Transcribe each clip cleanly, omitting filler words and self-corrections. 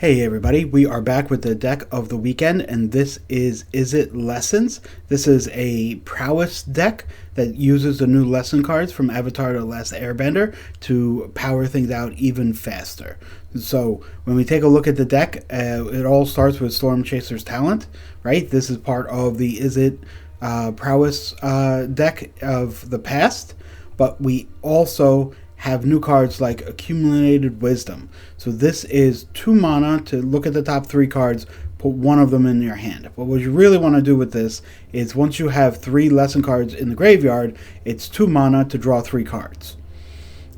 Hey everybody, we are back with the deck of the weekend, and this is Izzet Lessons. This is a prowess deck that uses the new lesson cards from Avatar: The Last Airbender to power things out even faster. So when we take a look at the deck, it all starts with Storm Chaser's talent, right? This is part of the Izzet prowess deck of the past, but we also have new cards like Accumulated Wisdom. So this is 2 mana to look at the top 3 cards, put one of them in your hand. But what you really want to do with this is once you have 3 lesson cards in the graveyard, it's 2 mana to draw 3 cards.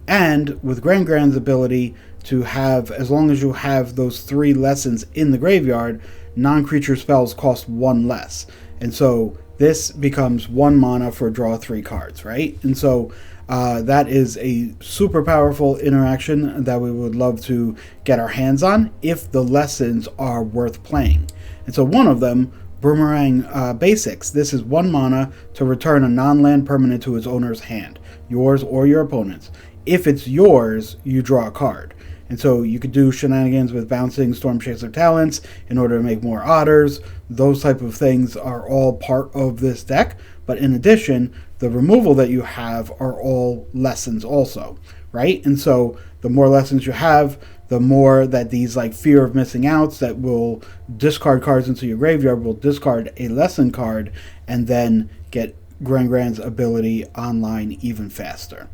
And with Grand's ability to have, as long as you have those 3 lessons in the graveyard, non-creature spells cost 1 less. And so this becomes 1 mana for draw 3 cards, right? And so that is a super powerful interaction that we would love to get our hands on if the lessons are worth playing. And so one of them, Boomerang Basics. This is 1 mana to return a non-land permanent to its owner's hand, yours or your opponent's. If it's yours, you draw a card. And so you could do shenanigans with bouncing Storm Chaser talents in order to make more otters. Those type of things are all part of this deck. But in addition, the removal that you have are all lessons also, right? And so the more lessons you have, the more that these like fear of missing outs that will discard cards into your graveyard will discard a lesson card and then get Grand's ability online even faster.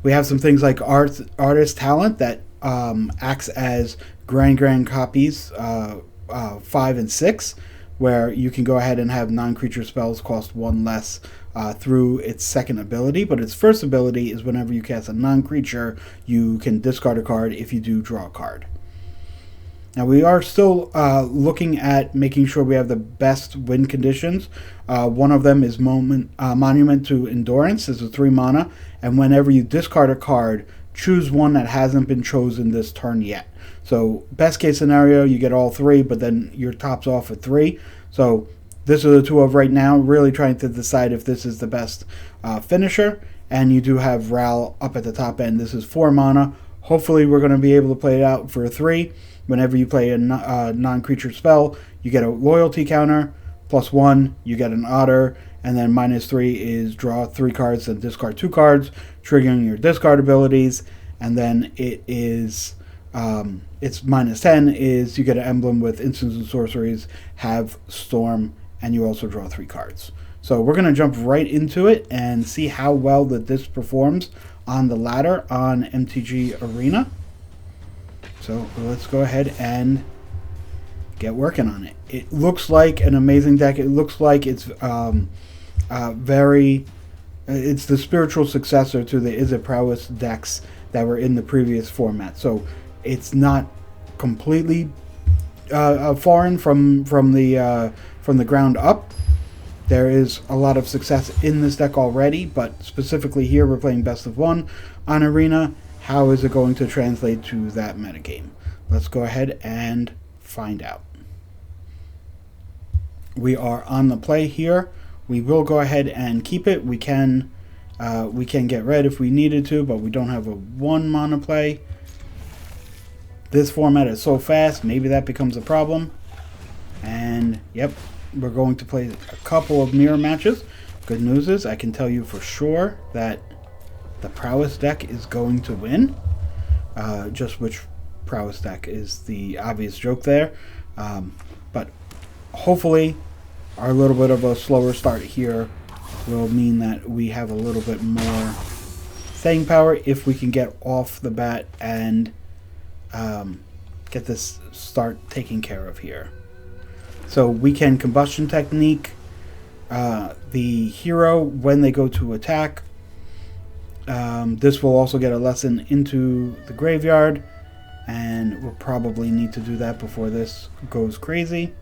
We have some things like Artist Talent that acts as Grand copies 5 and 6, where you can go ahead and have non-creature spells cost 1 less through its second ability, but its first ability is whenever you cast a non-creature, you can discard a card if you do draw a card. Now we are still looking at making sure we have the best win conditions. One of them is Monument to Endurance. This is 3 mana, and whenever you discard a card, choose one that hasn't been chosen this turn yet. So best case scenario, you get all 3, but then your top's off at 3. So this is the 2 of right now, really trying to decide if this is the best finisher. And you do have Ral up at the top end. This is 4 mana. Hopefully we're going to be able to play it out for 3. Whenever you play a non-creature spell, you get a loyalty counter. +1, you get an otter. And then -3 is draw 3 cards and discard 2 cards, triggering your discard abilities. And then it is it's -10 is you get an emblem with instants and sorceries, have Storm, and you also draw 3 cards. So we're going to jump right into it and see how well that this performs on the ladder on MTG Arena. So let's go ahead and get working on it. It looks like an amazing deck. It looks like it's it's the spiritual successor to the Izzet Prowess decks that were in the previous format. So it's not completely foreign from the ground up. There is a lot of success in this deck already, but specifically here we're playing best of 1 on Arena. How is it going to translate to that metagame? Let's go ahead and find out. We are on the play here. We will go ahead and keep it. We can get red if we needed to, but we don't have a 1 mana play. This format is so fast, maybe that becomes a problem. And yep, we're going to play a couple of mirror matches. Good news is I can tell you for sure that the Prowess deck is going to win. Just which Prowess deck is the obvious joke there. But hopefully our little bit of a slower start here will mean that we have a little bit more staying power if we can get off the bat and get this start taken care of here. So we can Combustion Technique the hero when they go to attack. This will also get a lesson into the graveyard, and we'll probably need to do that before this goes crazy.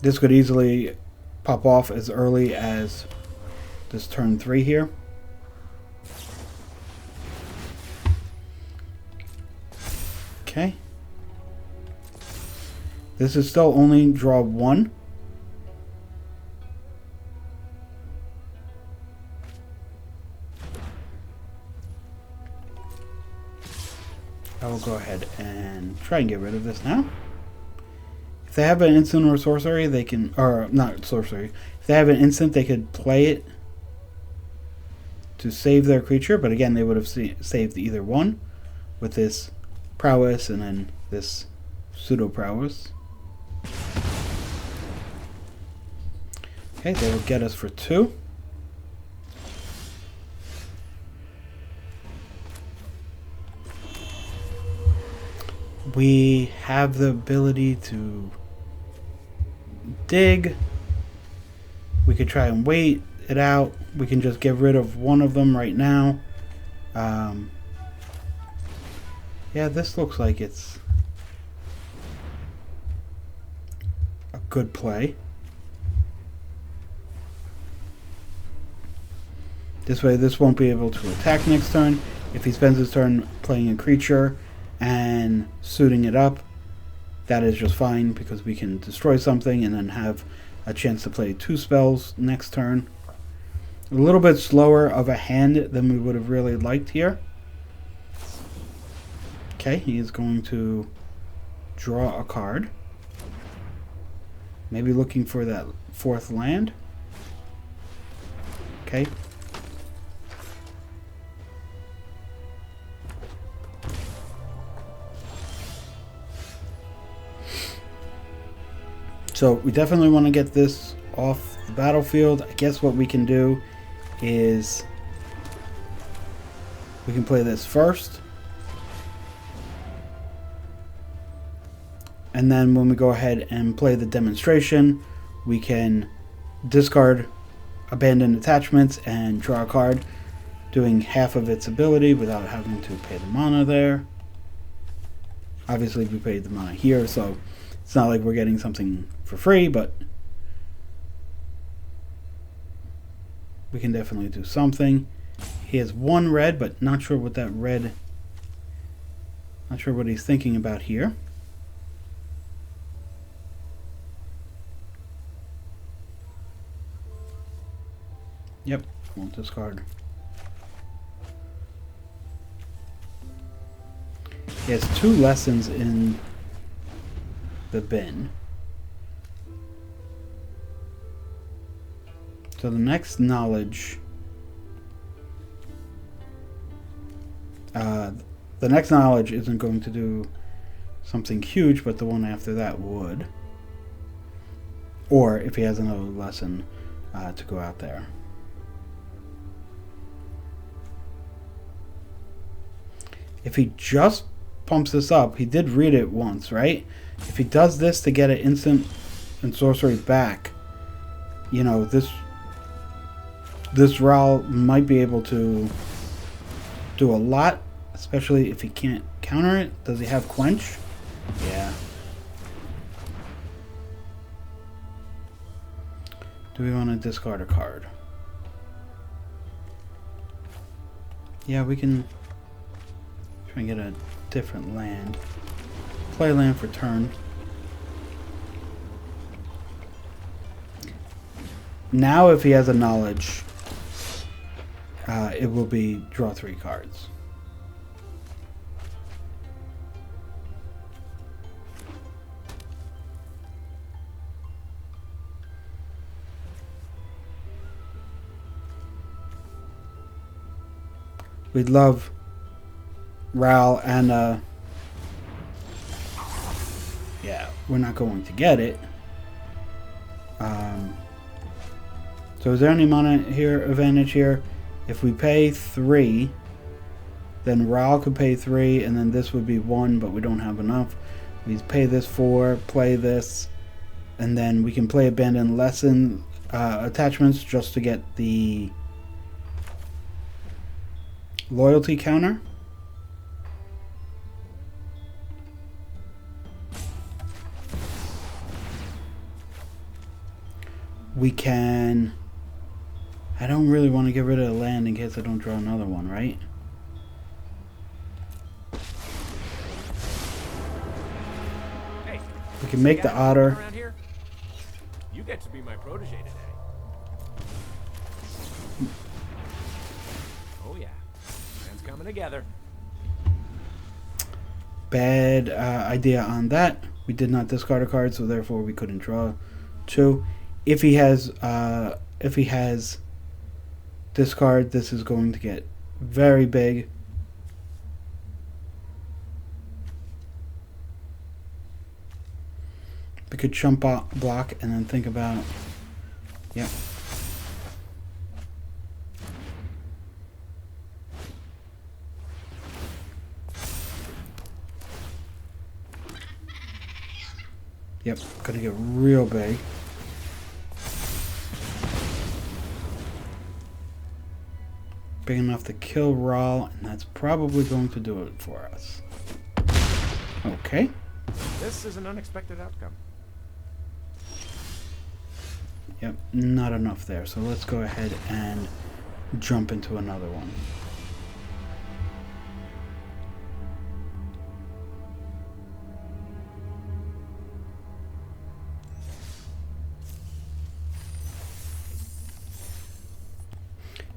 This could easily pop off as early as this turn 3 here. Okay. This is still only draw 1. will go ahead and try and get rid of this now. If they have an instant or sorcery, they can, or not sorcery, if they have an instant, they could play it to save their creature, but again, they would have saved either one with this prowess and then this pseudo prowess. Okay, they will get us for 2. We have the ability to dig. We could try and wait it out. We can just get rid of one of them right now. Yeah, this looks like it's a good play. This way, this won't be able to attack next turn. If he spends his turn playing a creature and suiting it up, that is just fine because we can destroy something and then have a chance to play 2 spells next turn. A little bit slower of a hand than we would have really liked here. Okay, he is going to draw a card. Maybe looking for that 4th land. Okay. So we definitely want to get this off the battlefield. I guess what we can do is we can play this first. And then when we go ahead and play the demonstration, we can discard abandoned attachments and draw a card, doing half of its ability without having to pay the mana there. Obviously we paid the mana here, so it's not like we're getting something for free, but we can definitely do something. He has 1 red, but not sure what that red, not sure what he's thinking about here. Yep, won't discard. He has 2 lessons in the bin. So the next knowledge, isn't going to do something huge, but the one after that would. Or if he has another lesson to go out there. If he just pumps this up, he did read it once, right? If he does this to get an instant and sorcery back, you know, this Ral might be able to do a lot, especially if he can't counter it. Does he have Quench? Yeah. Do we want to discard a card? Yeah, we can try and get a different land. Play land for turn. Now if he has a knowledge, it will be draw 3 cards. We'd love Ral and yeah, we're not going to get it. So is there any mana here advantage here? If we pay 3, then Ral could pay 3, and then this would be 1, but we don't have enough. We pay this 4, play this, and then we can play abandoned lesson attachments just to get the loyalty counter. We can... I don't really want to get rid of the land in case I don't draw another one, right? Hey, we can make the otter. You get to be my protege today. Oh yeah, plans coming together. bad idea on that. We did not discard a card, so therefore we couldn't draw 2. If he has discard, this is going to get very big. We could chump block and then think about, yep. Yep, gonna get real big. Big enough to kill Raw, and that's probably going to do it for us. Okay. This is an unexpected outcome. Yep, not enough there. So let's go ahead and jump into another one.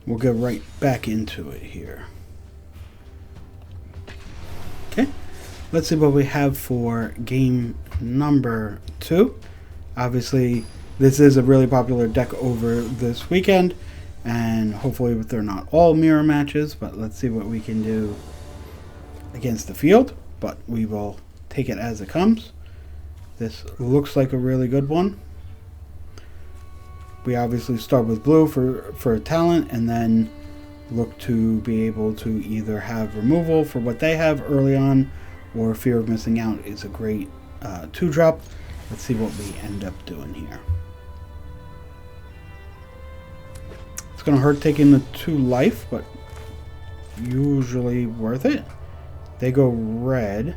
We'll get right back into it here. Okay, let's see what we have for game number 2. Obviously, this is a really popular deck over this weekend, and hopefully they're not all mirror matches, but let's see what we can do against the field, but we will take it as it comes. This looks like a really good one. We obviously start with blue for talent, and then look to be able to either have removal for what they have early on, or fear of missing out is a great 2-drop. Let's see what we end up doing here. It's going to hurt taking the 2 life, but usually worth it. They go red.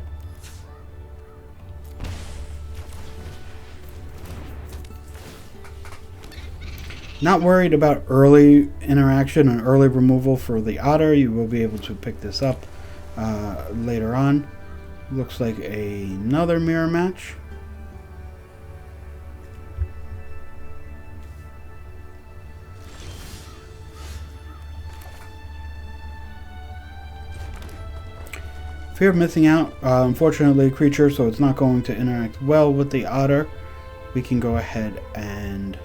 Not worried about early interaction and early removal for the otter. You will be able to pick this up later on. Looks like another mirror match. Fear of missing out. Unfortunately, creature, so it's not going to interact well with the otter. We can go ahead and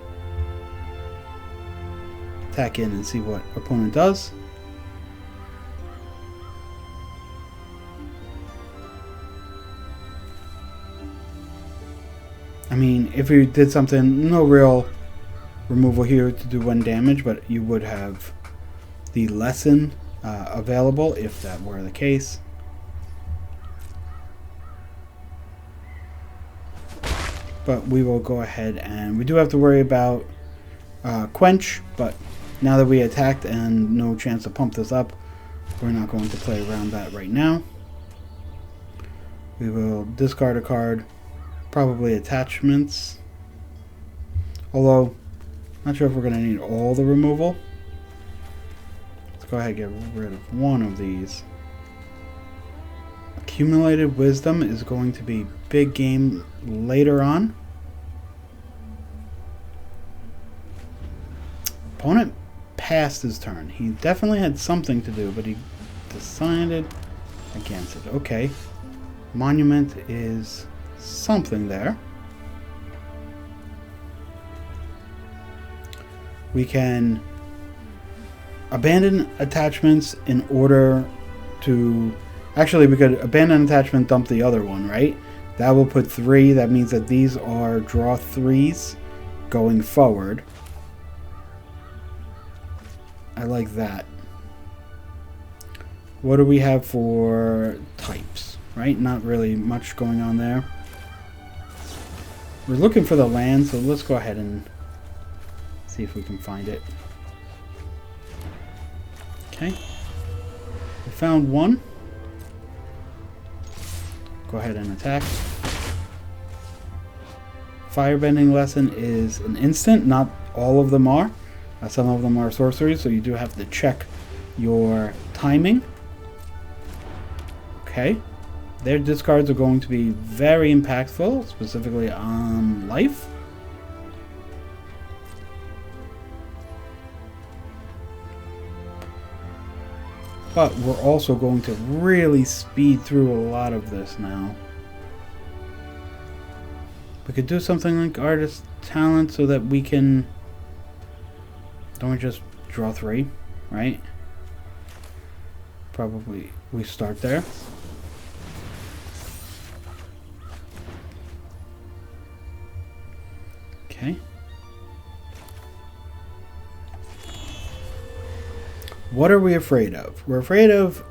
attack in and see what opponent does. I mean, if you did something, no real removal here to do 1 damage, but you would have the lesson available if that were the case. But we will go ahead, and we do have to worry about quench, but now that we attacked and no chance to pump this up, we're not going to play around that right now. We will discard a card, probably attachments, although not sure if we're going to need all the removal. Let's go ahead and get rid of 1 of these. Accumulated Wisdom is going to be big game later on. Opponent passed his turn. He definitely had something to do, but he decided against it. Okay. Monument is something there. We can abandon attachments in order to... Actually, we could abandon attachment, dump the other one, right? That will put 3. That means that these are draw 3s going forward. I like that. What do we have for types, right? Not really much going on there. We're looking for the land, so let's go ahead and see if we can find it. Okay. We found 1. Go ahead and attack. Firebending Lesson is an instant. Not all of them are. Some of them are sorceries, so you do have to check your timing. Okay. Their discards are going to be very impactful, specifically on life. But we're also going to really speed through a lot of this now. We could do something like artist talent so that we can... Don't we just draw 3, right? Probably we start there. Okay. What are we afraid of? We're afraid of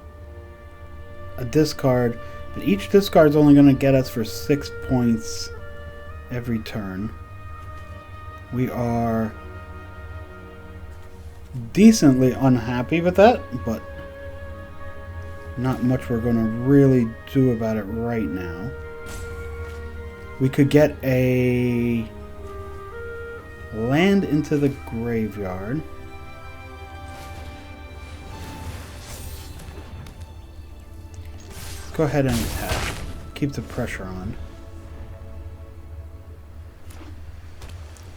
a discard, but each discard is only going to get us for 6 points every turn. We are decently unhappy with that, but not much we're going to really do about it right now. We could get a land into the graveyard. Let's go ahead and attack. Keep the pressure on.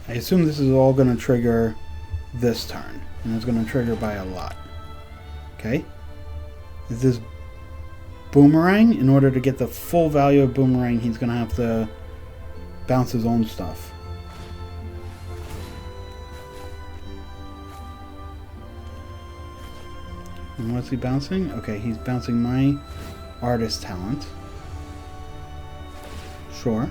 I assume this is all going to trigger this turn, and it's going to trigger by a lot. Okay? Is this Boomerang? In order to get the full value of Boomerang, he's going to have to bounce his own stuff. And what's he bouncing? Okay, he's bouncing my artist talent. Sure.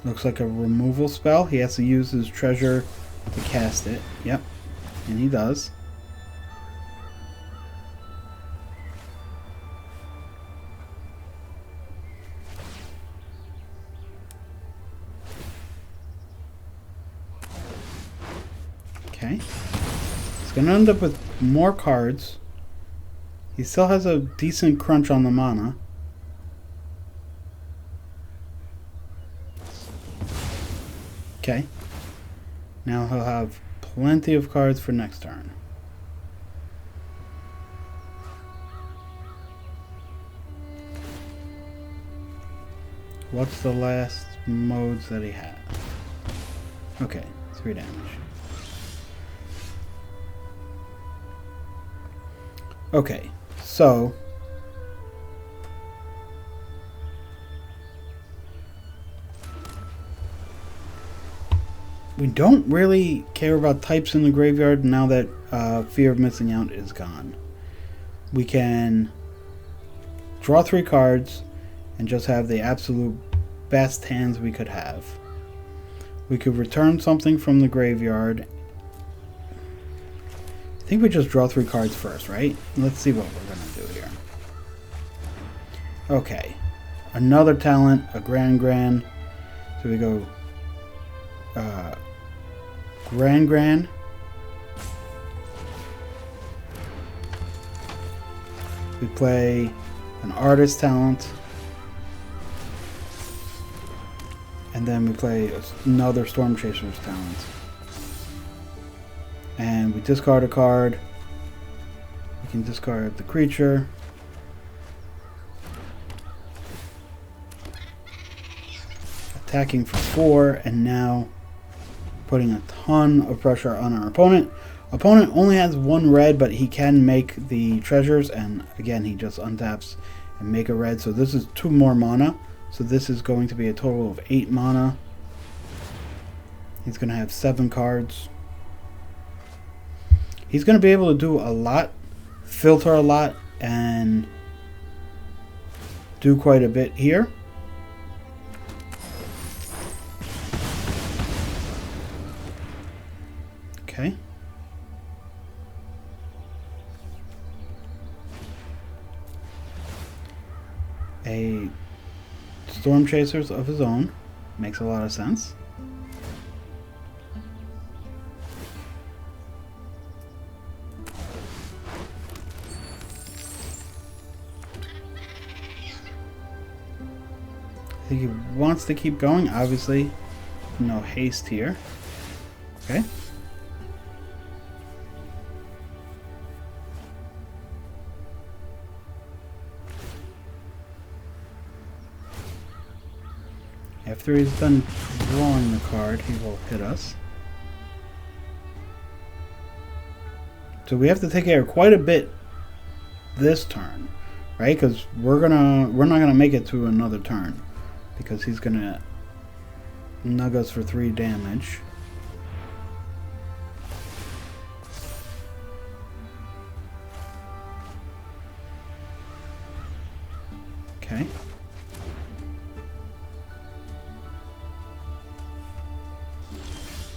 Looks like a removal spell. He has to use his treasure to cast it. Yep. And he does. Okay. He's going to end up with more cards. He still has a decent crunch on the mana. Okay. Now he'll have plenty of cards for next turn. What's the last modes that he had? Okay, 3 damage. Okay, so we don't really care about types in the graveyard now that Fear of Missing Out is gone. We can draw 3 cards and just have the absolute best hands we could have. We could return something from the graveyard. I think we just draw 3 cards first, right? Let's see what we're going to do here. Okay. Another talent, a Grand. So we go Grand. We play an artist talent. And then we play another Storm Chaser's talent. And we discard a card. We can discard the creature. Attacking for 4, and now putting a ton of pressure on our opponent. Opponent only has 1 red, but he can make the treasures, and again he just untaps and make a red. So this is 2 more mana. So this is going to be a total of 8 mana. He's going to have 7 cards. He's going to be able to do a lot, filter a lot, and do quite a bit here. Okay. A Storm Chasers of his own. Makes a lot of sense. He wants to keep going, obviously. No haste here. Okay. After he's done drawing the card, he will hit us. So we have to take care of quite a bit this turn, right? Because we're not gonna make it to another turn because he's gonna nug us for 3 damage. Okay.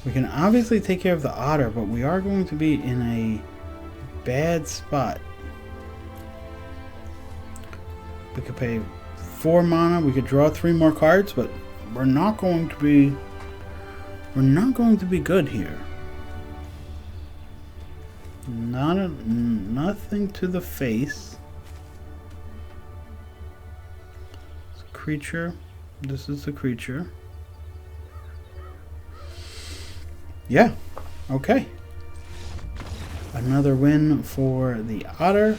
We can obviously take care of the otter, but we are going to be in a bad spot. We could pay 4 mana, we could draw 3 more cards, but we're not going to be good here. Nothing to the face. It's a creature. This is a creature. Yeah. Okay. Another win for the otter.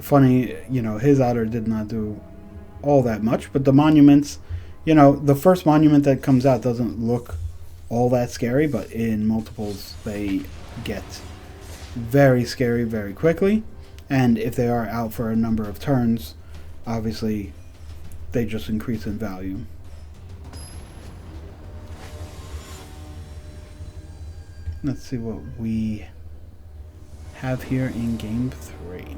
Funny, you know, his otter did not do all that much, but the monuments, you know, the first monument that comes out doesn't look all that scary, but in multiples they get very scary very quickly, and if they are out for a number of turns, obviously they just increase in value. Let's see what we have here in game 3.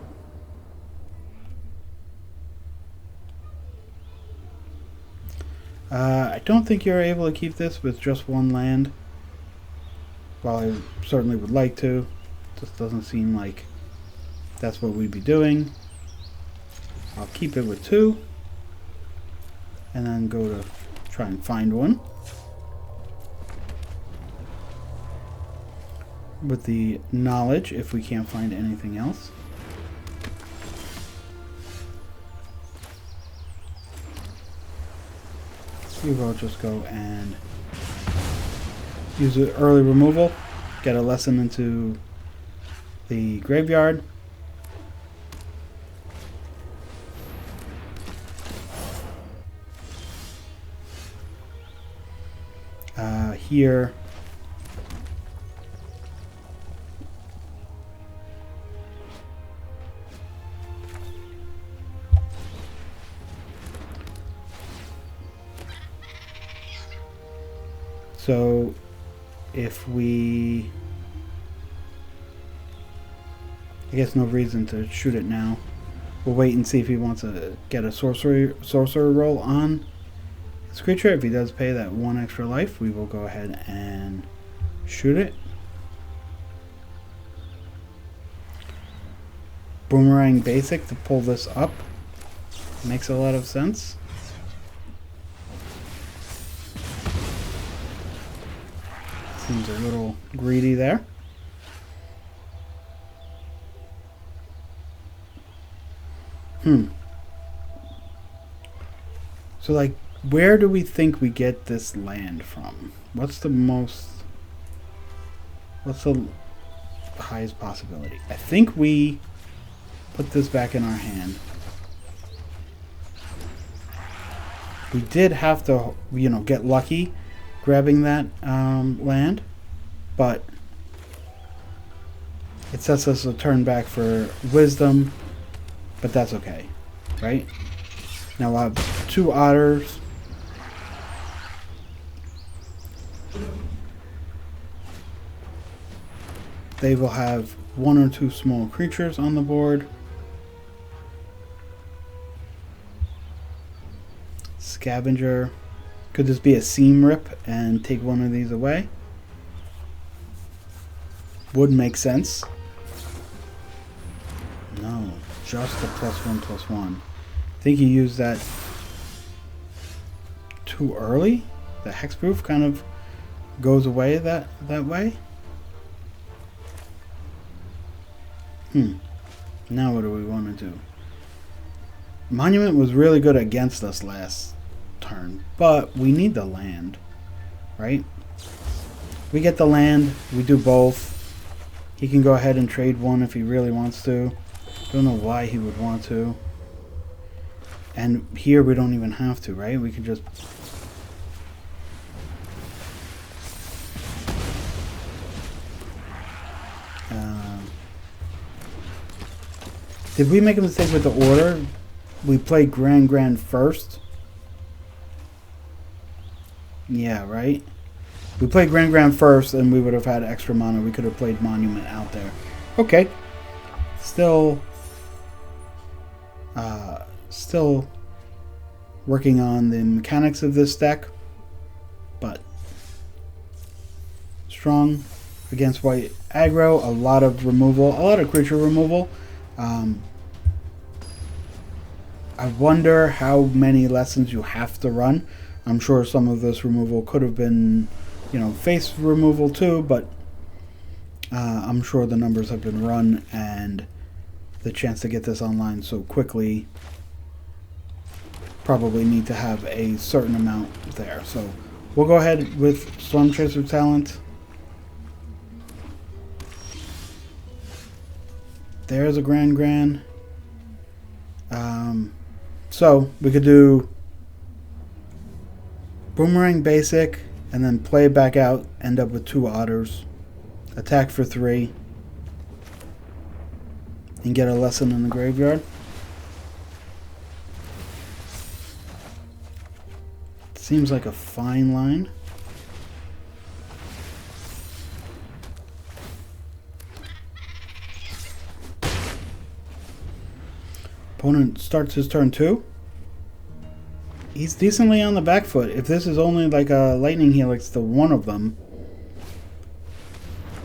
I don't think you're able to keep this with just 1 land. While I certainly would like to, just doesn't seem like that's what we'd be doing. I'll keep it with 2, and then go to try and find one. With the knowledge, if we can't find anything else. We will just go and use the early removal, get a lesson into the graveyard. Here so if we, I guess no reason to shoot it now. We'll wait and see if he wants to get a sorcerer roll on his creature. If he does pay that 1 extra life, we will go ahead and shoot it. Boomerang basic to pull this up makes a lot of sense. Seems a little greedy there. So, like, where do we think we get this land from? What's the highest possibility? I think we put this back in our hand. We did have to, you know, get lucky grabbing that land, but it sets us a turn back for wisdom, but that's okay, right? Now we'll have 2 otters. They will have 1 or 2 small creatures on the board. Scavenger. Could this be a seam rip and take one of these away? Would make sense. No, just the +1/+1. I think he used that too early. The hexproof kind of goes away that way. Now what do we want to do? Monument was really good against us last turn, but we need the land, right? We get the land, we do both. He can go ahead and trade 1 if he really wants to. Don't know why he would want to. And here we don't even have to, right? We could just... did we make a mistake with the order? We played Grand first? Yeah, right? We played Grand first, and we would have had extra mana. We could have played Monument out there. Okay. Still working on the mechanics of this deck, but strong against white aggro. A lot of removal, a lot of creature removal. I wonder how many lessons you have to run. I'm sure some of this removal could have been, you know, face removal too, but I'm sure the numbers have been run, and the chance to get this online so quickly probably need to have a certain amount there. So we'll go ahead with Storm Chaser talent. There's a Grand. So we could do Boomerang basic and then play it back out, end up with 2 otters, attack for 3, and get a lesson in the graveyard. Seems like a fine line. Opponent starts his turn 2. He's decently on the back foot. If this is only like a lightning helix to one of them.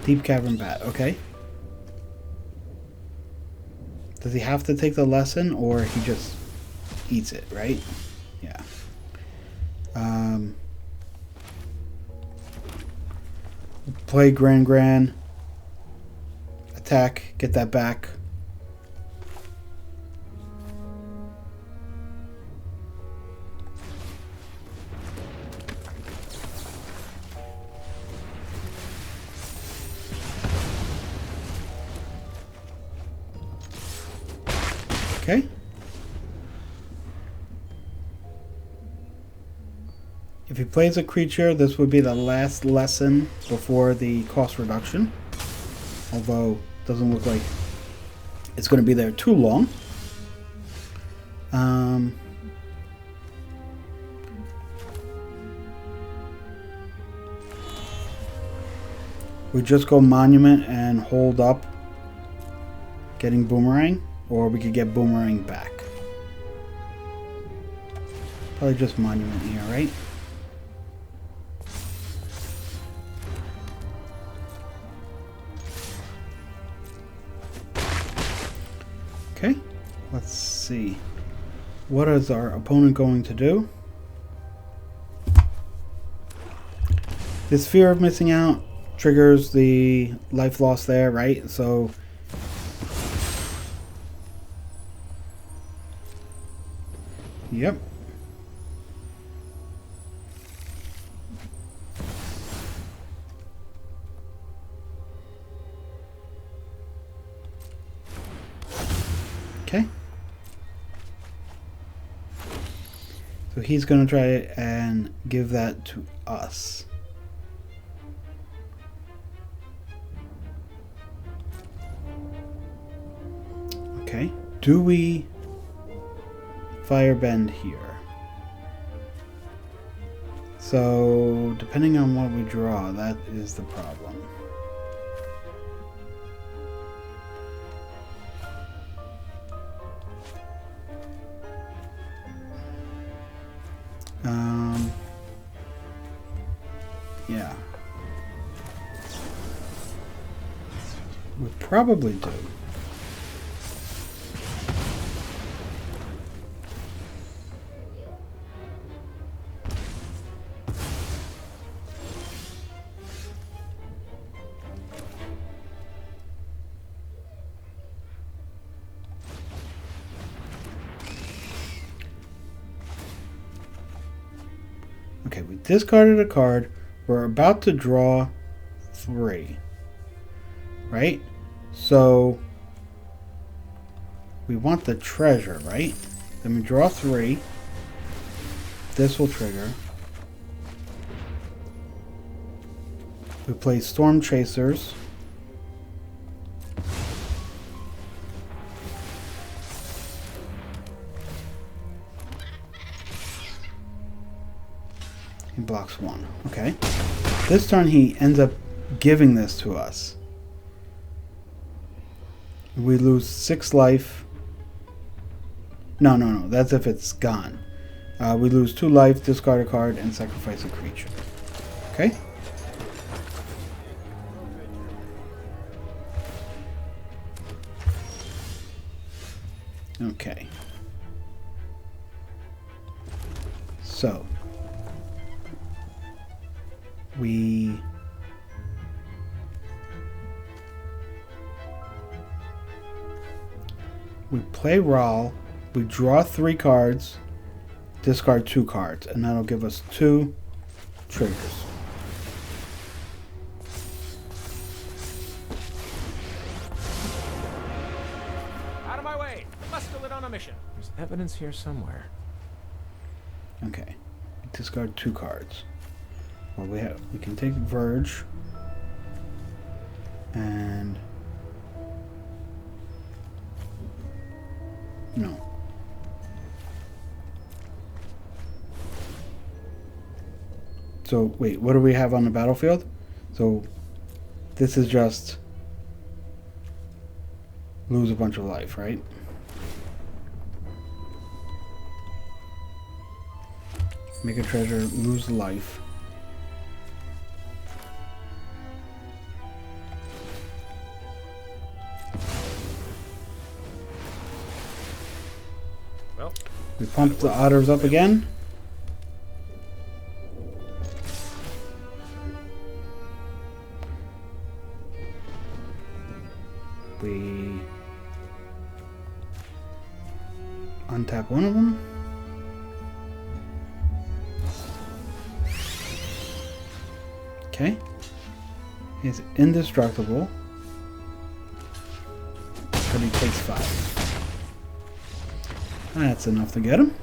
Deep Cavern Bat, okay. Does he have to take the lesson, or he just eats it, right? Yeah. Play Grand. Attack, get that back. Okay. If he plays a creature, this would be the last lesson before the cost reduction. Although, it doesn't look like it's going to be there too long. We just go Monument and hold up getting Boomerang. Or we could get Boomerang back. Probably just Monument here, right? Okay, let's see. What is our opponent going to do? This fear of missing out triggers the life loss there, right? So yep. Okay. So he's going to try and give that to us. Okay. Do we Firebend here? So, depending on what we draw, that is the problem. Yeah. We probably do. Okay, we discarded a card. We're about to draw 3. Right? So we want the treasure, right? Then we draw 3. This will trigger. We play Storm Chasers. He blocks 1. Okay. This turn he ends up giving this to us. We lose 6 life. No. That's if it's gone. We lose 2 life, discard a card, and sacrifice a creature. Okay? Okay. So. We play Rawl. We draw 3 cards. Discard 2 cards, and that'll give us 2 triggers. Out of my way! Musculate on a mission. There's evidence here somewhere. Okay. Discard 2 cards. Well, we can take Verge and no. So wait, what do we have on the battlefield? So this is just lose a bunch of life, right? Make a treasure, lose life. Well, we pump the otters up again. We untap one of them. Okay. He's indestructible. But he takes 5. That's enough to get him.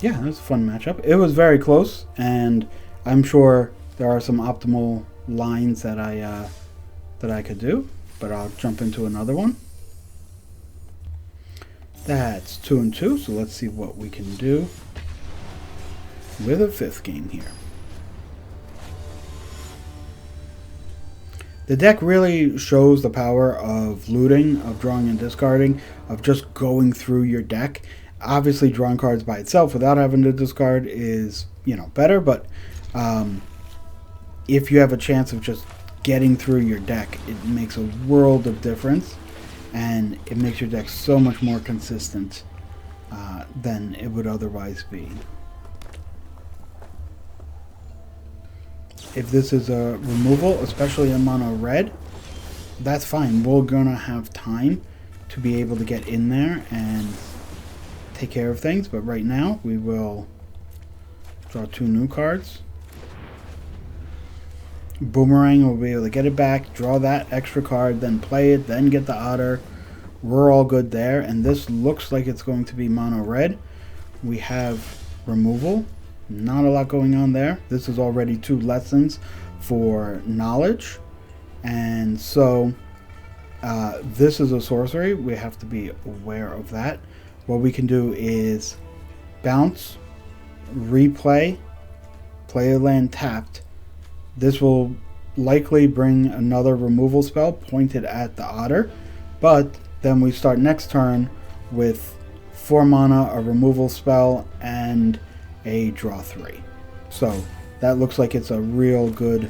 Yeah, that was a fun matchup. It was very close, and I'm sure there are some optimal lines that I could do, but I'll jump into another one. That's 2 and 2, so let's see what we can do with a 5th game here. The deck really shows the power of looting, of drawing and discarding, of just going through your deck. Obviously, drawing cards by itself without having to discard is, better, but if you have a chance of just getting through your deck, it makes a world of difference, and it makes your deck so much more consistent than it would otherwise be. If this is a removal, especially in mono red, that's fine. We're gonna have time to be able to get in there and take care of things, but right now we will draw 2 new cards. Boomerang will be able to get it back, draw that extra card, then play it, then get the otter. We're all good there, and this looks like it's going to be mono red. We have removal. Not a lot going on there. This is already 2 lessons for knowledge, and so this is a sorcery. We have to be aware of that. What we can do is bounce, replay, play a land tapped. This will likely bring another removal spell pointed at the otter, but then we start next turn with 4 mana, a removal spell, and a draw 3. So that looks like it's a real good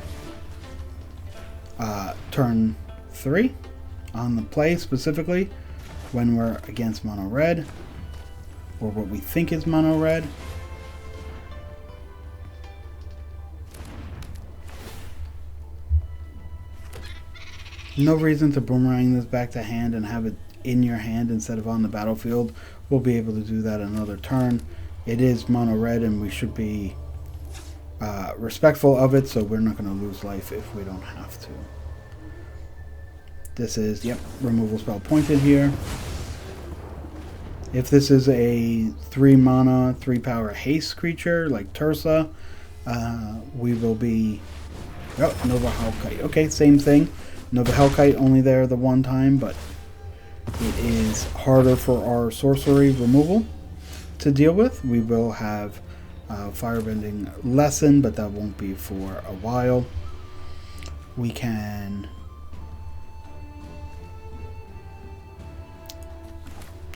turn 3 on the play, specifically when we're against mono red, or what we think is mono red. No reason to boomerang this back to hand and have it in your hand instead of on the battlefield. We'll be able to do that another turn. It is mono red, and we should be respectful of it, so we're not going to lose life if we don't have to. This is, yep, removal spell pointed here. If this is a 3 mana, 3 power haste creature like Tursa, we will be... Oh, Nova Hellkite. Okay, same thing. Nova Hellkite only there the one time, but it is harder for our sorcery removal to deal with. We will have Firebending Lesson, but that won't be for a while. We can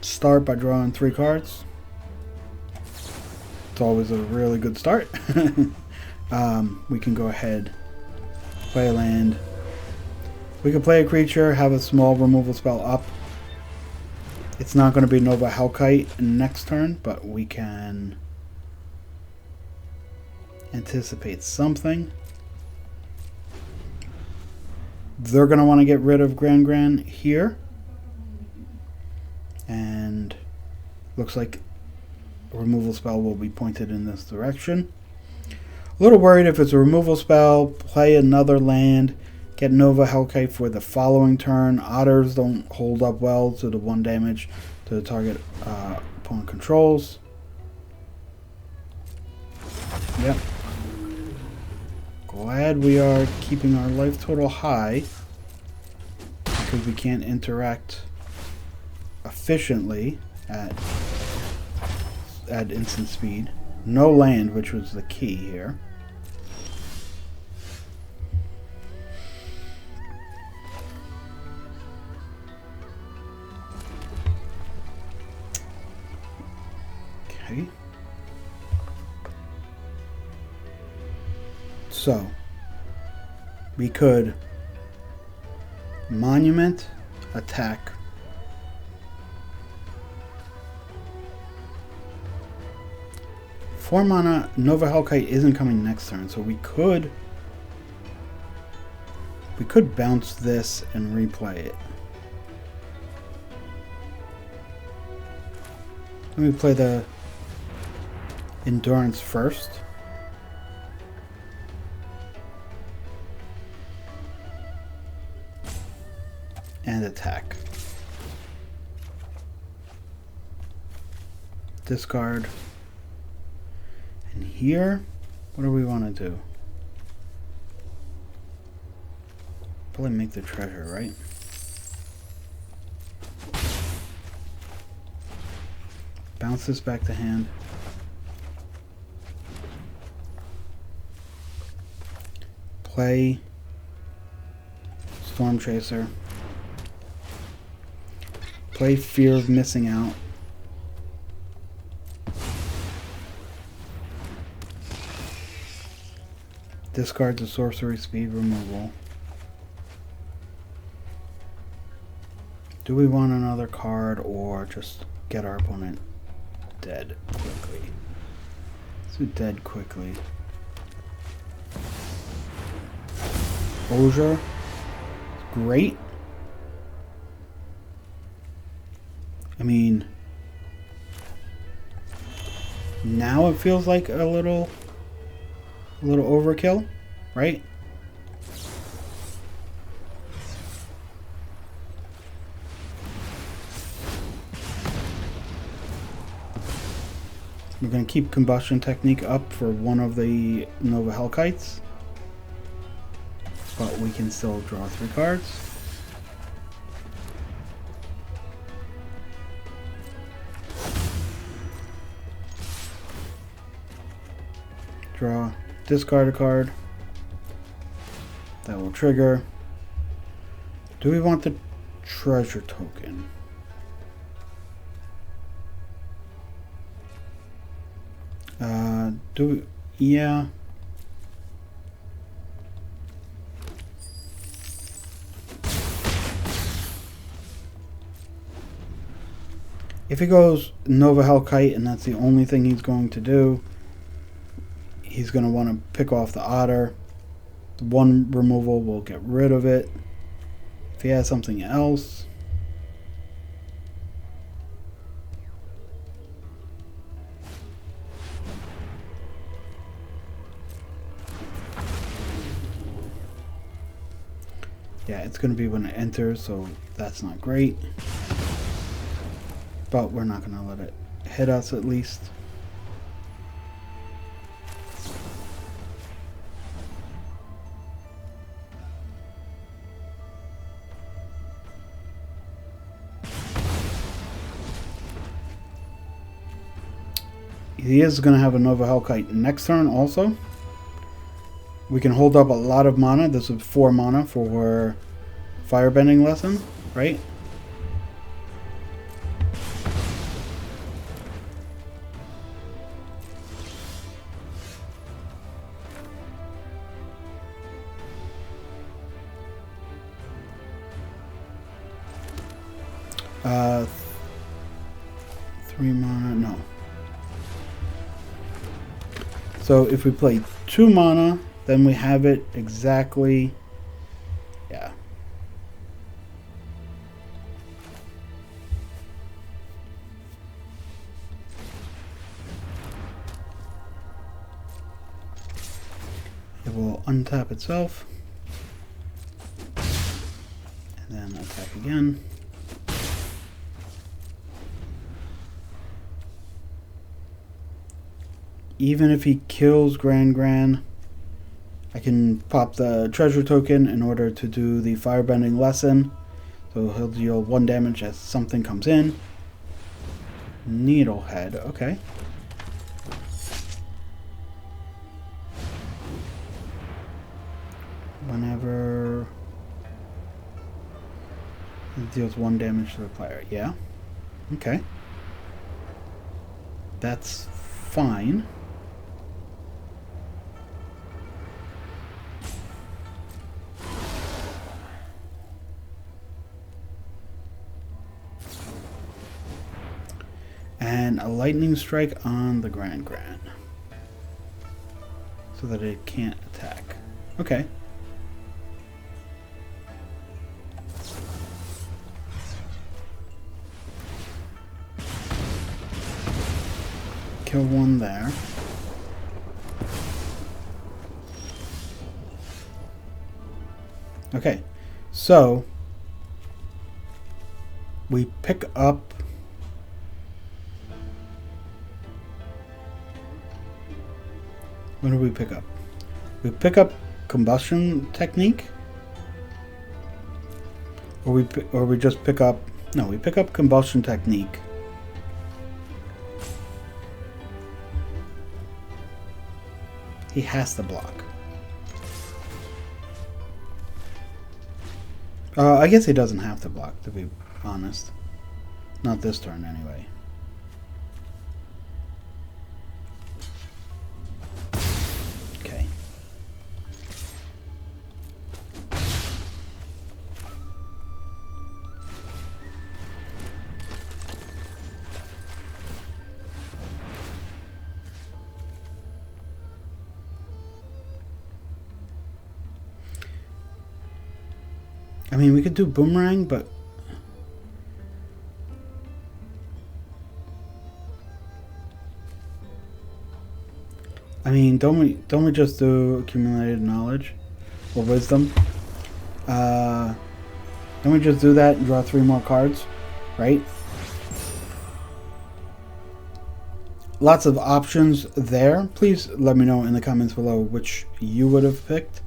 start by drawing 3 cards. It's always a really good start. We can go ahead, play a land. We can play a creature, have a small removal spell up. It's not going to be Nova Hellkite next turn, but we can anticipate something. They're going to want to get rid of Gran here. And looks like a removal spell will be pointed in this direction. A little worried if it's a removal spell, play another land, get Nova Hellkite for the following turn. Otters don't hold up well to the 1 damage to the target opponent controls. Yep. Glad we are keeping our life total high because we can't interact efficiently at instant speed. No land, which was the key here. Okay. So we could monument, attack, 4 mana. Nova Hellkite isn't coming next turn, so we could bounce this and replay it. Let me play the Endurance first. And attack. Discard. And here, what do we want to do? Probably make the treasure, right? Bounce this back to hand. Play Storm Chaser. Play Fear of Missing Out. Discard the sorcery speed removal. Do we want another card or just get our opponent dead quickly? Let's do dead quickly. Exposure. Great. I mean, now it feels like a little overkill, right? We're going to keep Combustion Technique up for one of the Nova Hellkites, but we can still draw 3 cards. Draw, discard a card. That will trigger. Do we want the treasure token? Yeah. If he goes Nova Hellkite and that's the only thing he's going to do, he's going to want to pick off the Otter. The 1 removal will get rid of it. If he has something else, Yeah, it's going to be when it enters, so that's not great. But we're not going to let it hit us, at least. He is going to have a Nova Hellkite next turn also. We can hold up a lot of mana. This is 4 mana for Firebending Lesson, right? Uh, 3 mana, no. So if we play 2 mana, then we have it exactly, yeah. It will untap itself, and then attack again. Even if he kills Gran, I can pop the treasure token in order to do the Firebending Lesson. So he'll deal 1 damage as something comes in. Needlehead, okay. Whenever it deals 1 damage to the player, yeah. Okay. That's fine. And a lightning strike on the Gran, so that it can't attack. Okay. Kill 1 there. Okay, so we pick up what do we pick up? We pick up Combustion Technique, or we just pick up, no, we pick up Combustion Technique. He has to block. I guess he doesn't have to block, to be honest. Not this turn, anyway. Okay. I mean, we could do Boomerang, but I mean, don't we just do Accumulated Knowledge or Wisdom? Don't we just do that and draw 3 more cards, right? Lots of options there. Please let me know in the comments below which you would have picked.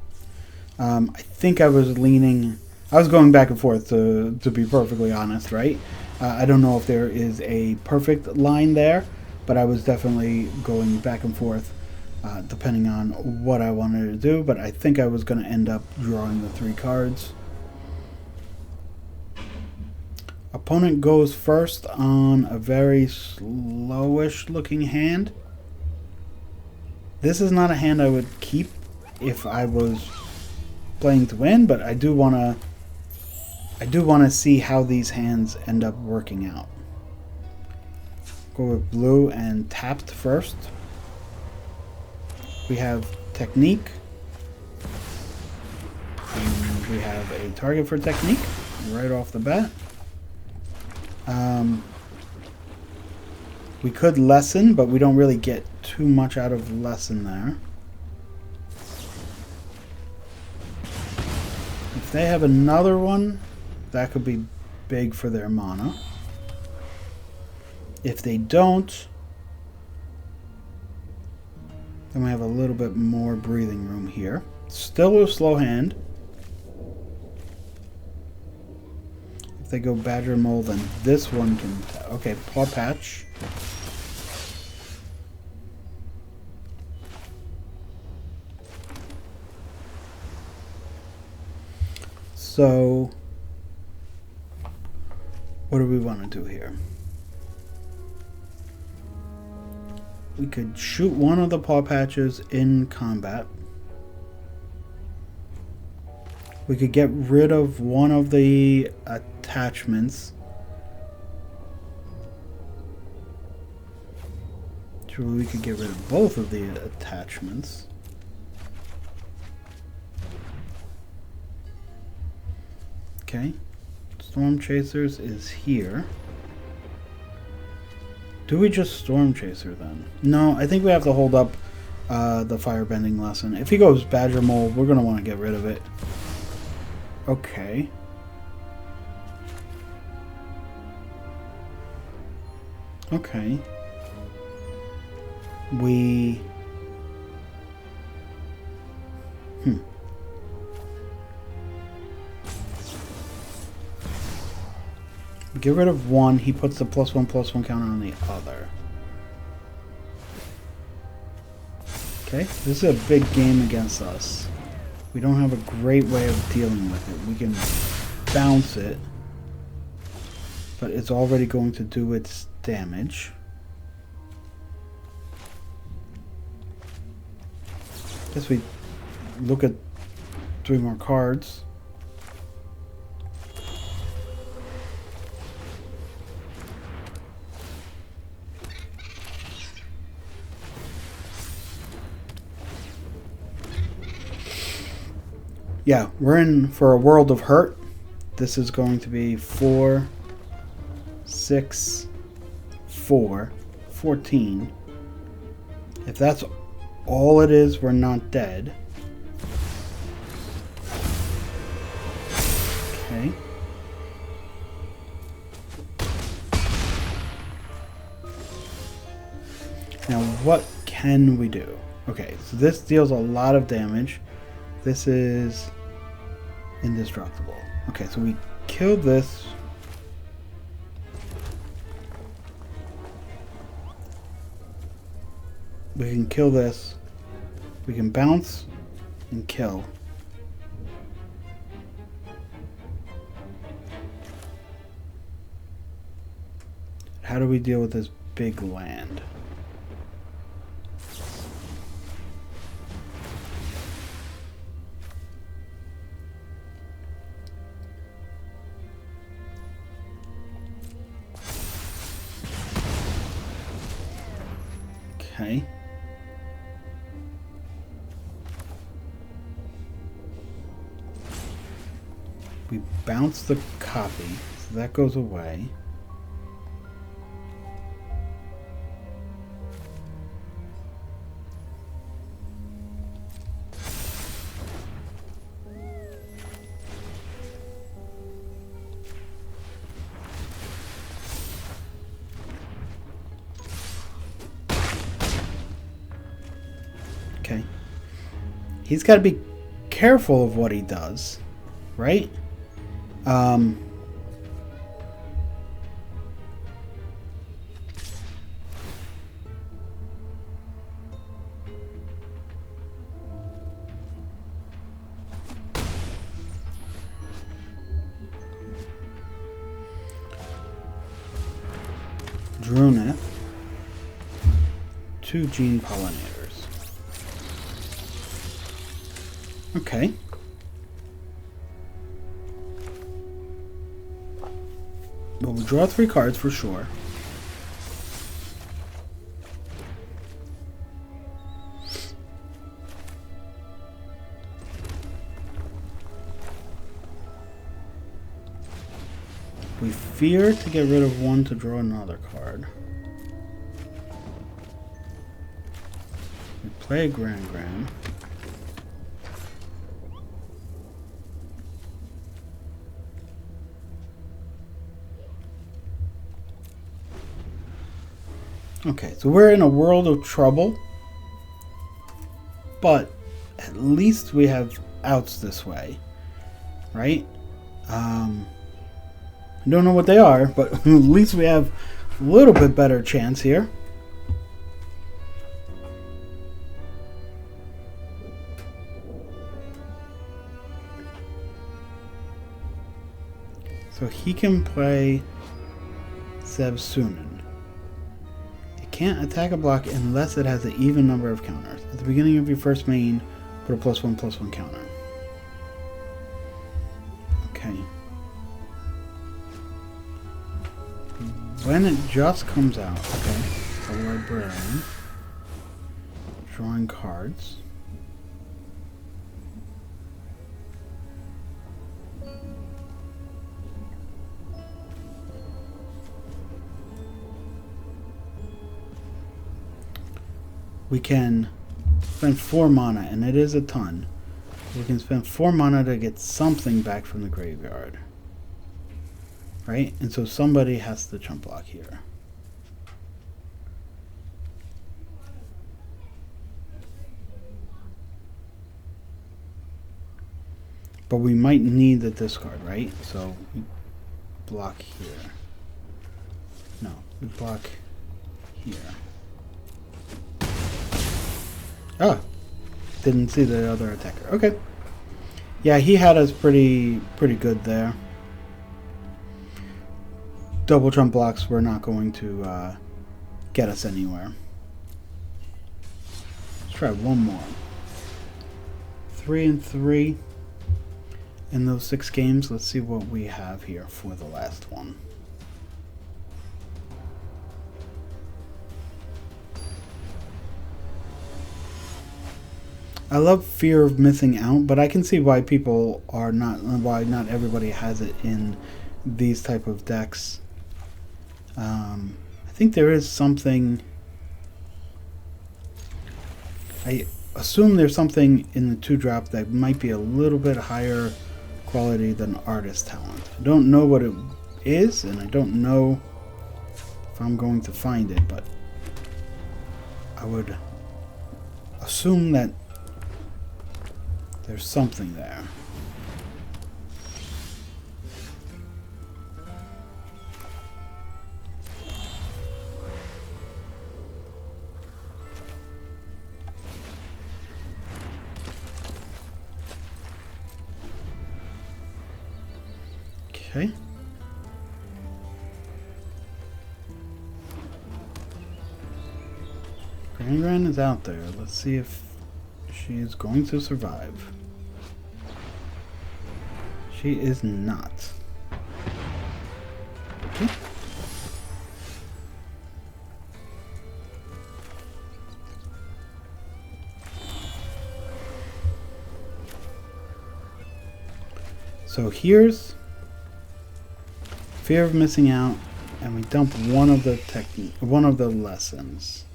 I think I was leaning. I was going back and forth, to be perfectly honest, right? I don't know if there is a perfect line there, but I was definitely going back and forth depending on what I wanted to do. But I think I was going to end up drawing the 3 cards. Opponent goes first on a very slowish looking hand. This is not a hand I would keep if I was playing to win, but I do want to see how these hands end up working out. Go with blue and tapped first. We have Technique. And we have a target for Technique right off the bat. We could Lesson, but we don't really get too much out of Lesson there. If they have another one, that could be big for their mana. If they don't, then we have a little bit more breathing room here. Still a slow hand. If they go Badger Mole, then this one can... Okay, Paw Patch. So, what do we want to do here? We could shoot one of the Paw Patches in combat. We could get rid of one of the attachments. So we could get rid of both of the attachments. Okay. Storm Chasers is here. Do we just Storm Chaser then? No, I think we have to hold up the Firebending Lesson. If he goes Badger Mole, we're going to want to get rid of it. Okay. Okay. We... Get rid of one, he puts the +1/+1 counter on the other. Okay, this is a big game against us. We don't have a great way of dealing with it. We can bounce it, but it's already going to do its damage. Guess we look at 3 more cards. Yeah, we're in for a world of hurt. This is going to be 4, 6, 4, 14. If that's all it is, we're not dead. Okay. Now, what can we do? Okay, so this deals a lot of damage. This is indestructible. Okay, so we killed this. We can kill this. We can bounce and kill. How do we deal with this big land? Okay. We bounce the copy, so that goes away. Okay. He's got to be careful of what he does, right? Druneth, 2 Gene Pollinators. Okay. Well, we'll draw 3 cards for sure. We fear to get rid of 1 to draw another card. We play a Grand. Okay, so we're in a world of trouble. But at least we have outs this way. Right? I don't know what they are, but at least we have a little bit better chance here. So he can play Zevsunin. It can't attack a block unless it has an even number of counters. At the beginning of your first main, put a +1/+1 counter. Okay. When it just comes out, okay. The librarian. Drawing cards. We can spend 4 mana, and it is a ton. We can spend 4 mana to get something back from the graveyard. Right? And so somebody has to chump block here. But we might need the discard, right? So we block here. No, we block here. Oh, didn't see the other attacker. Okay. Yeah, he had us pretty good there. Double trump blocks were not going to get us anywhere. Let's try one more. 3-3 in those 6 games. Let's see what we have here for the last one. I love fear of missing out, but I can see why people are why not everybody has it in these type of decks. I think there is something. I assume there's something in the 2-drop that might be a little bit higher quality than artist talent. I don't know what it is, and I don't know if I'm going to find it, but I would assume that there's something there. Okay. Gran is out there. Let's see if she is going to survive. She is not. Okay. So here's fear of missing out, and we dump one of the lessons.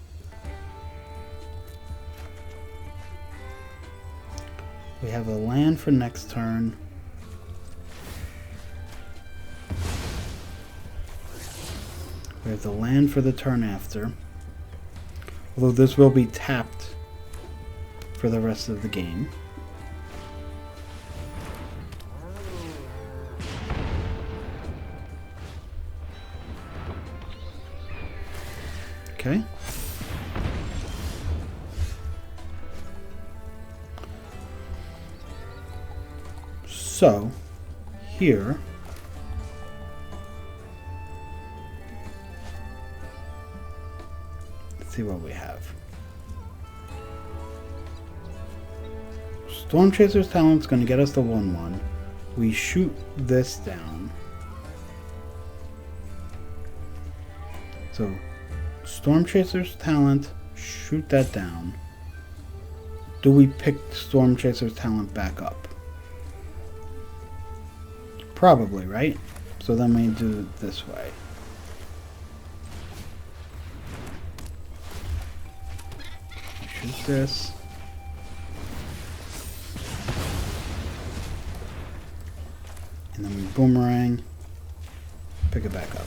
We have a land for next turn. We have the land for the turn after. Although this will be tapped for the rest of the game. Okay. So, here, let's see what we have. Storm Chaser's Talent's going to get us the 1/1. We shoot this down. So, Storm Chaser's Talent, shoot that down. Do we pick Storm Chaser's Talent back up? Probably, right? So then we do it this way. Shoot this. And then we boomerang. Pick it back up.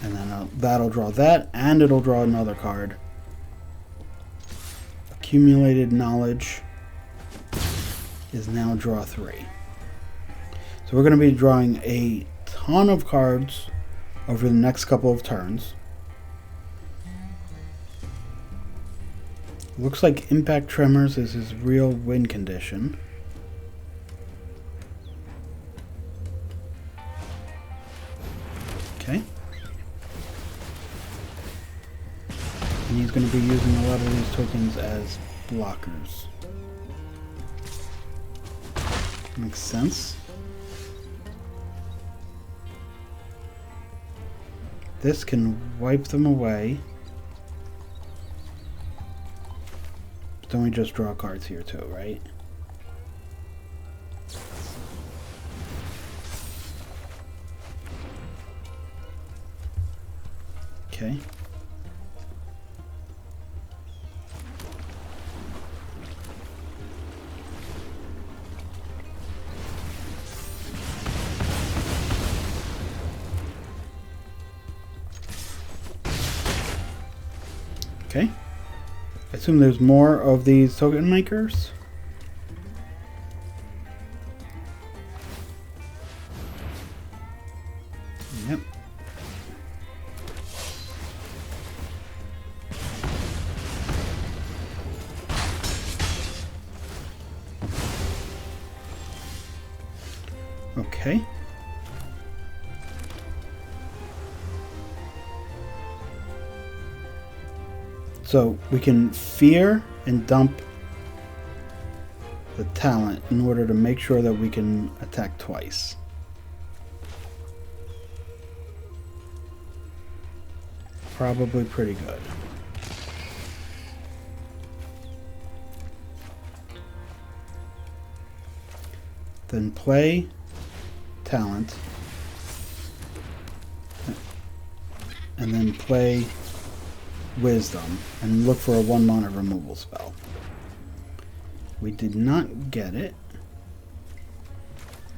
And then that'll draw that, and it'll draw another card. Accumulated knowledge is now draw 3. So we're going to be drawing a ton of cards over the next couple of turns. Looks like Impact Tremors is his real win condition. Okay. And he's going to be using a lot of these tokens as blockers. Makes sense. This can wipe them away. But then we just draw cards here too, right? Okay. Okay. I assume there's more of these token makers. Yep. Okay. So we can fear and dump the talent in order to make sure that we can attack twice. Probably pretty good. Then play talent. And then play Wisdom and look for a 1-mana removal spell. We did not get it.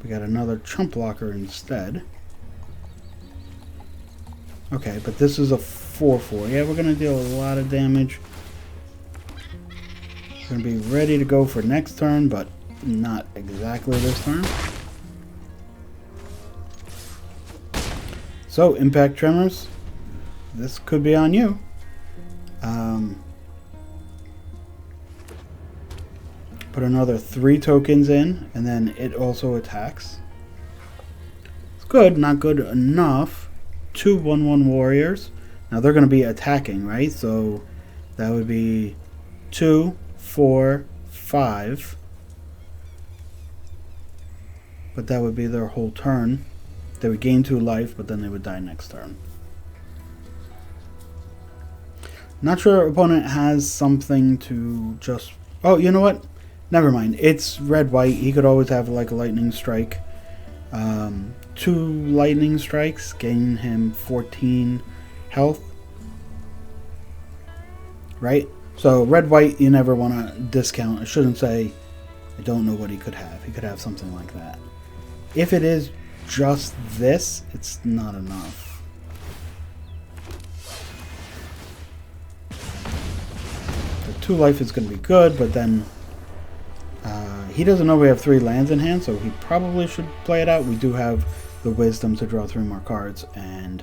We got another chump blocker instead. Okay, but this is a 4/4. Yeah, we're going to deal a lot of damage. We're going to be ready to go for next turn, but not exactly this turn. So, Impact Tremors, this could be on you. Put another 3 tokens in, and then it also attacks. It's good, not good enough. 2 1/1 warriors. Now they're going to be attacking, right? So that would be 2, 4, 5. But that would be their whole turn. They would gain 2 life, but then they would die next turn. Not sure opponent has something to just... Oh, you know what? Never mind. It's red-white. He could always have like a lightning strike. 2 lightning strikes gain him 14 health. Right? So red-white, you never want to discount. I shouldn't say I don't know what he could have. He could have something like that. If it is just this, it's not enough. The 2 life is going to be good, but then he doesn't know we have 3 lands in hand, so he probably should play it out. We do have the wisdom to draw 3 more cards and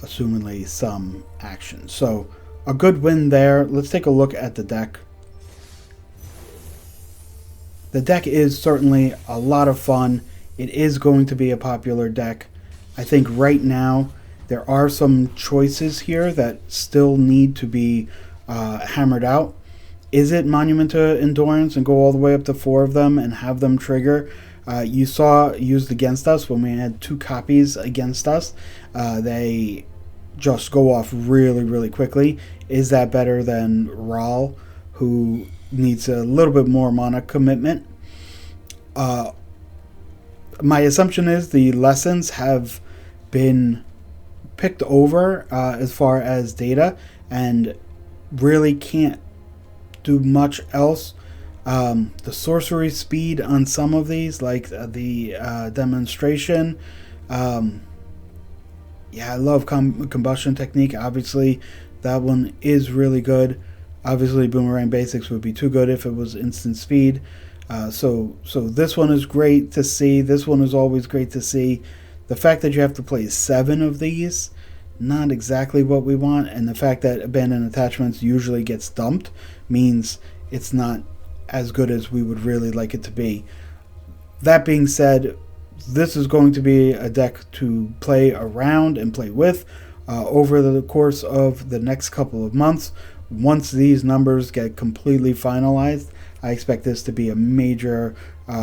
assumingly some action. So a good win there. Let's take a look at the deck. The deck is certainly a lot of fun. It is going to be a popular deck. I think right now there are some choices here that still need to be hammered out. Is it Monument to Endurance and go all the way up to 4 of them and have them trigger? You saw used against us when we had 2 copies against us. They just go off really, really quickly. Is that better than Ral, who needs a little bit more mana commitment? My assumption is the lessons have been picked over as far as data and really can't do much else. The sorcery speed on some of these, like the demonstration, Yeah, I love combustion technique. Obviously, that one is really good. Obviously, Boomerang Basics would be too good if it was instant speed. So this one is great to see. This one is always great to see. The fact that you have to play 7 of these, not exactly what we want. And the fact that Abandoned Attachments usually gets dumped means it's not as good as we would really like it to be. That being said, this is going to be a deck to play around and play with over the course of the next couple of months. Once these numbers get completely finalized, I expect this to be a major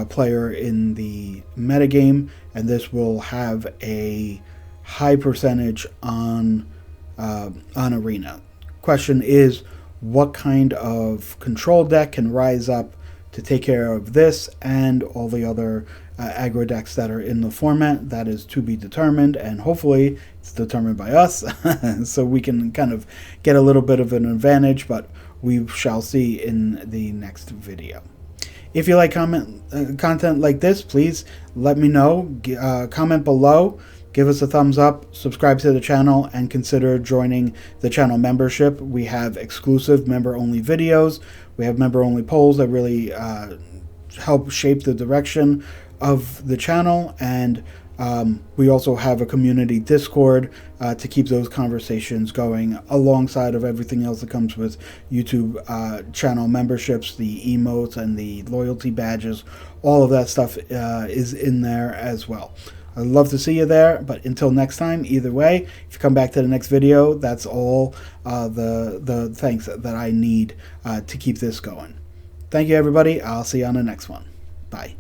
player in the metagame, and this will have a high percentage on Arena. Question is, what kind of control deck can rise up to take care of this and all the other aggro decks that are in the format? That is to be determined, and hopefully it's determined by us so we can kind of get a little bit of an advantage, but we shall see in the next video. If you like content like this, please let me know. Comment below, give us a thumbs up, subscribe to the channel, and consider joining the channel membership. We have exclusive member-only videos. We have member-only polls that really help shape the direction of the channel, and we also have a community Discord to keep those conversations going alongside of everything else that comes with YouTube channel memberships, the emotes and the loyalty badges. All of that stuff is in there as well. I'd love to see you there, but until next time, either way, if you come back to the next video, that's all the thanks that I need to keep this going. Thank you, everybody. I'll see you on the next one. Bye.